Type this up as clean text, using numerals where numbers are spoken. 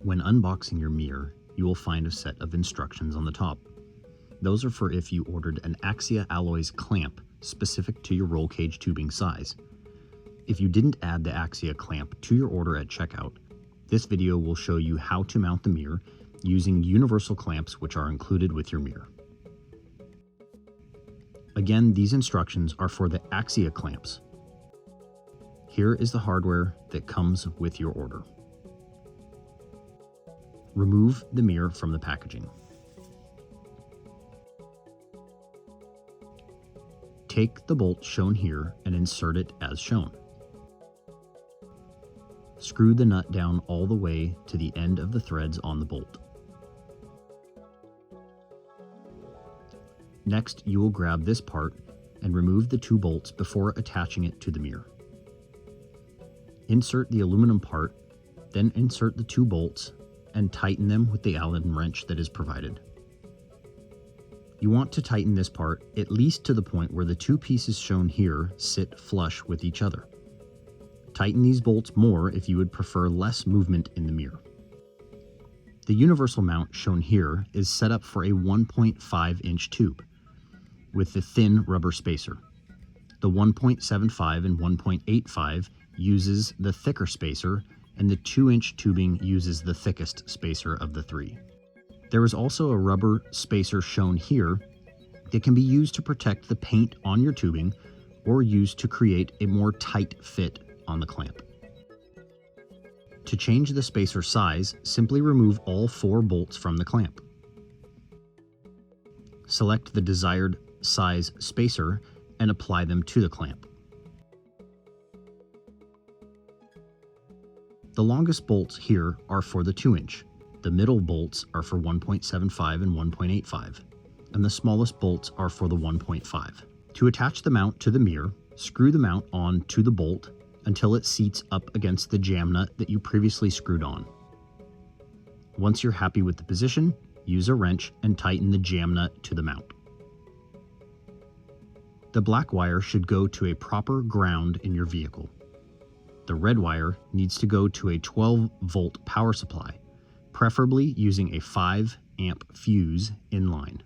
When unboxing your mirror, you will find a set of instructions on the top. Those are for if you ordered an Axia alloys clamp specific to your roll cage tubing size. If you didn't add the Axia clamp to your order at checkout, this video will show you how to mount the mirror using universal clamps which are included with your mirror. Again, these instructions are for the Axia clamps. Here is the hardware that comes with your order. Remove the mirror from the packaging. Take the bolt shown here and insert it as shown. Screw the nut down all the way to the end of the threads on the bolt. Next, you will grab this part and remove the two bolts before attaching it to the mirror. Insert the aluminum part, then insert the two bolts and tighten them with the Allen wrench that is provided. You want to tighten this part at least to the point where the two pieces shown here sit flush with each other. Tighten these bolts more if you would prefer less movement in the mirror. The universal mount shown here is set up for a 1.5-inch tube with the thin rubber spacer. The 1.75 and 1.85 uses the thicker spacer, and the 2-inch tubing uses the thickest spacer of the three. There is also a rubber spacer shown here that can be used to protect the paint on your tubing or used to create a more tight fit on the clamp. To change the spacer size, simply remove all 4 bolts from the clamp. Select the desired size spacer and apply them to the clamp. The longest bolts here are for the 2-inch. The middle bolts are for 1.75 and 1.85, and the smallest bolts are for the 1.5. To attach the mount to the mirror, screw the mount on to the bolt until it seats up against the jam nut that you previously screwed on. Once you're happy with the position, use a wrench and tighten the jam nut to the mount. The black wire should go to a proper ground in your vehicle. The red wire needs to go to a 12-volt power supply, preferably using a 5-amp fuse in line.